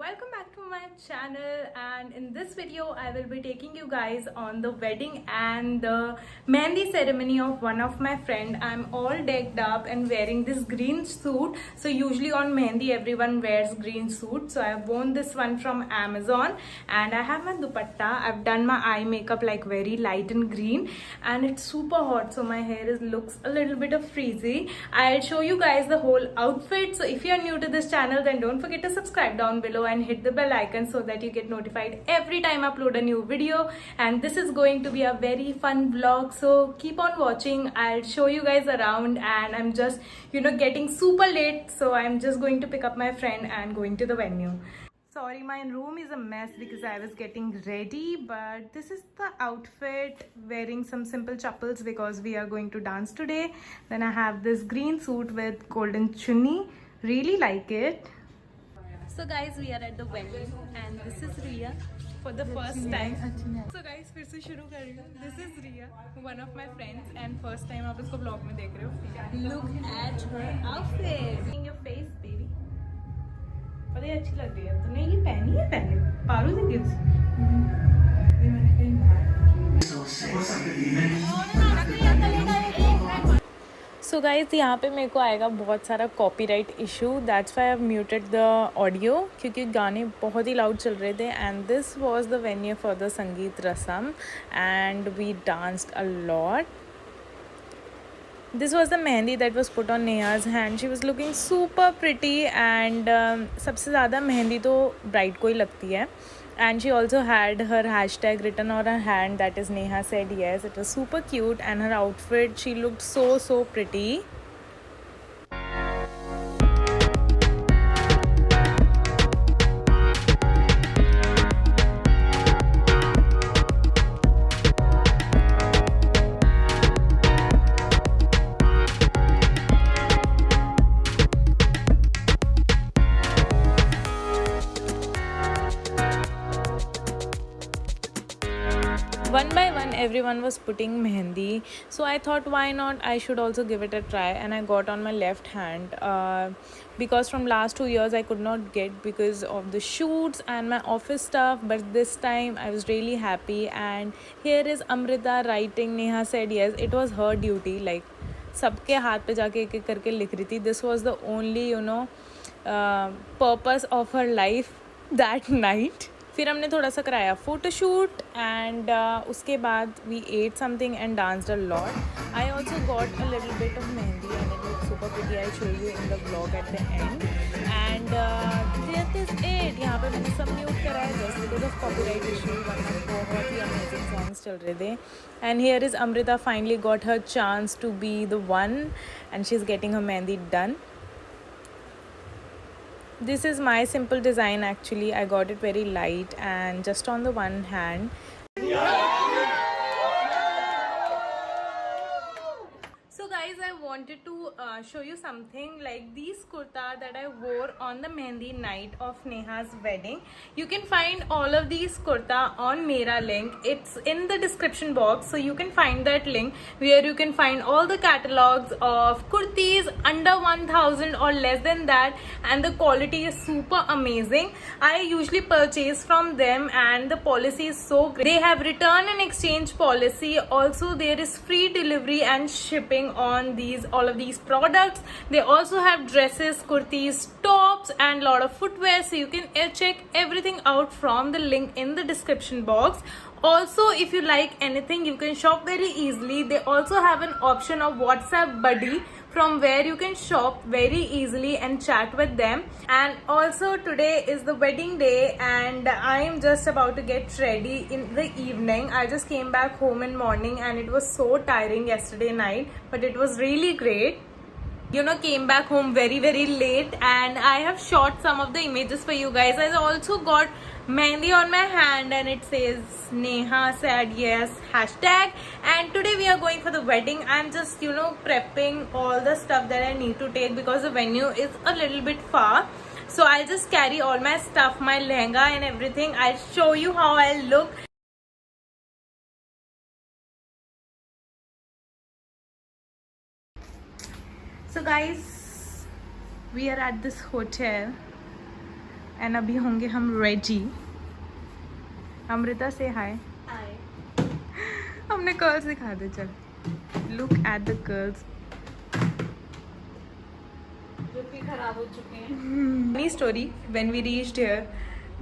welcome back to my channel, and in this video I will be taking you guys on the wedding and the mehndi ceremony of one of my friend. I'm all decked up and wearing this green suit. So usually on mehndi everyone wears green suit, so I've worn this one from Amazon and I have my dupatta. I've done my eye makeup like very light and green, and it's super hot, so my hair looks a little bit of frizzy. I'll show you guys the whole outfit. So if you're new to this channel, then don't forget to subscribe down below and hit the bell icon so that you get notified every time I upload a new video. And this is going to be a very fun vlog, so keep on watching. I'll show you guys around, and I'm just getting super late, so I'm just going to pick up my friend and going to the venue. Sorry, my room is a mess because I was getting ready, but this is the outfit, wearing some simple chappals because we are going to dance today. Then I have this green suit with golden chunni, really like it. So guys, we are at the venue and this is Riya for the first time. So guys, फिर से शुरू कर रही हूँ. This is Riya, one of my friends, and first time आप इसको vlog में देख रहे हो. Look at her outfit. In your face, baby. बड़ी अच्छी लग रही है. तूने ये पहनी है पहले? पारू से गिफ्ट. ये मैंने कहीं बाहर. सो गाइज, यहाँ पे मेरे को आएगा बहुत सारा copyright issue. That's why I have muted the audio, क्योंकि गाने बहुत ही लाउड चल रहे थे. And this was the venue for the sangeet rasam and we danced a lot. This was the mehendi that was put on Neha's hand. She was looking super pretty, and सबसे ज़्यादा मेहंदी तो ब्राइड को ही लगती है. And she also had her hashtag written on her hand, that is Neha said yes. It was super cute, and her outfit, she looked so pretty. One by one everyone was putting mehendi, so I thought why not, I should also give it a try. And I got on my left hand because from last 2 years I could not get because of the shoots and my office stuff, but this time I was really happy. And here is Amrita writing Neha said yes. It was her duty, like सबके हाथ पे जाके एक एक करके लिख रही थी. This was the only purpose of her life that night. फिर हमने थोड़ा सा कराया फोटोशूट, एंड उसके बाद we ate something and danced a lot. I also got a little bit of mehndi and it looks super pretty. I show you in the vlog at the end. And this is it. यहाँ पे मैंने सब mute कराया just because of copyright issue, वरना बहुत ही amazing songs चल रहे थे. And here is Amrita finally got her chance to be the one, and she is getting her mehndi done. This is my simple design actually. I got it very light and just on the one hand. So guys, I wanted to show you something like these kurta that I wore on the mehndi night of Neha's wedding. You can find all of these kurta on Mera link. It's in the description box, so you can find that link where you can find all the catalogs of kurtis under 1000 or less than that, and the quality is super amazing. I usually purchase from them and the policy is so great. They have return and exchange policy. Also there is free delivery and shipping on all of these products. They also have dresses, kurtis, tops and lot of footwear, so you can check everything out from the link in the description box. Also, if you like anything, you can shop very easily. They also have an option of WhatsApp buddy from where you can shop very easily and chat with them. And also today is the wedding day and I am just about to get ready in the evening. I just came back home in morning and it was so tiring yesterday night, but it was really great. Came back home very late, and I have shot some of the images for you guys. I also got mehendi on my hand and it says Neha said yes hashtag. And today we are going for the wedding. I'm just prepping all the stuff that I need to take because the venue is a little bit far, so I'll just carry all my stuff, my lehenga and everything. I'll show you how I'll look. So guys, we are at this hotel and अभी होंगे हम ready. Amrita से हाय। हमने curls दिखा दे, चल। Look at the curls जो कि खराब हो चुके हैं। Funny story, when we reached here,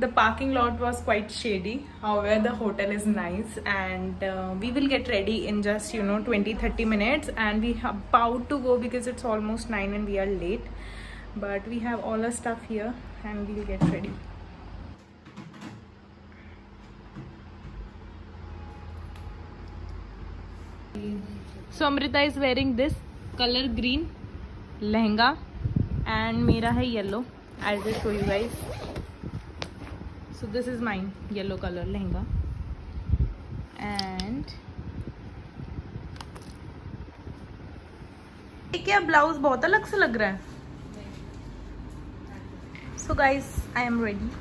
the parking lot was quite shady. However, the hotel is nice, and we will get ready in just 20-30 minutes, and we are about to go because it's almost 9 and we are late. But we have all our stuff here and we'll get ready. So Amrita is wearing this color green lehenga and mera hai yellow. I'll just show you guys. So this is mine, yellow color lehenga, and ये क्या blouse बहुत अलग से लग रहा है. So guys, I am ready.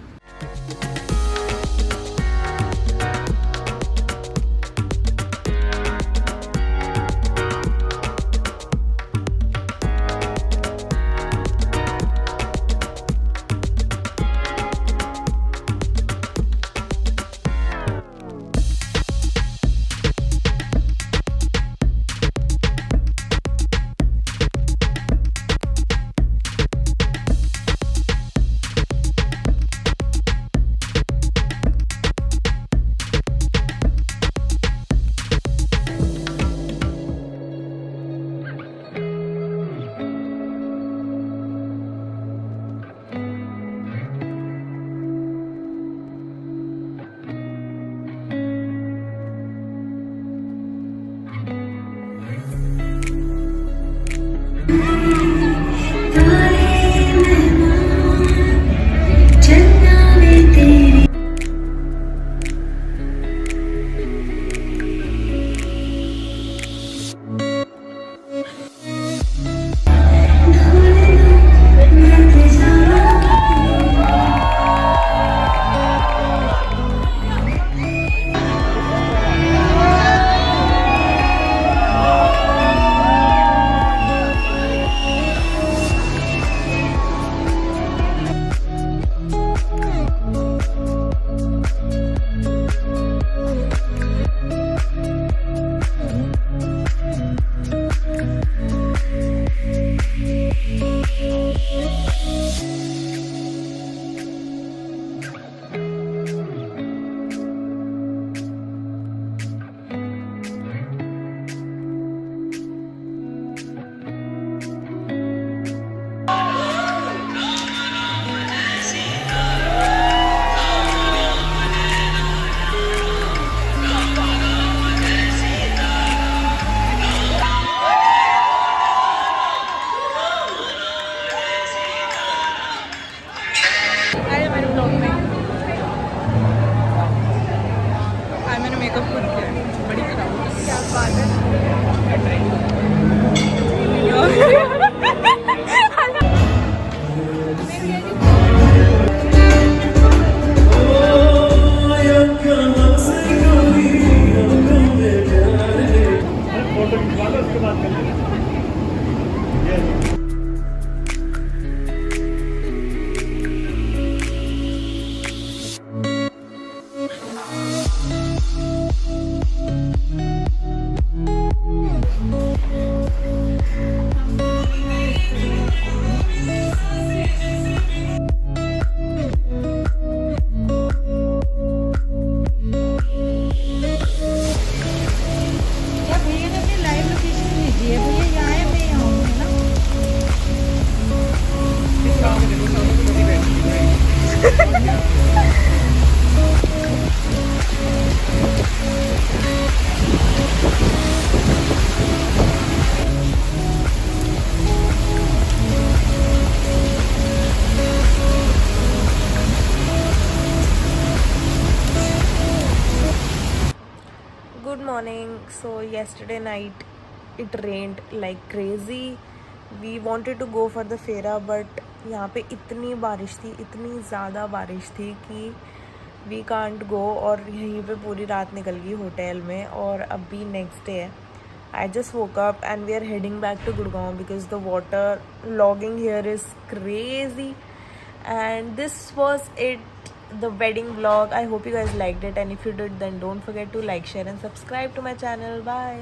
So yesterday night it rained like crazy. We wanted to go for the फेरा but यहाँ पे इतनी बारिश थी, इतनी ज़्यादा बारिश थी कि we can't go और यहीं पे पूरी रात निकल गई होटल में. और अभी नेक्स्ट डे है. I just woke up and we are heading back to Gurgaon because the water logging here is crazy. And this was it, the wedding vlog. I hope you guys liked it, and if you did, then don't forget to like, share and subscribe to my channel. Bye.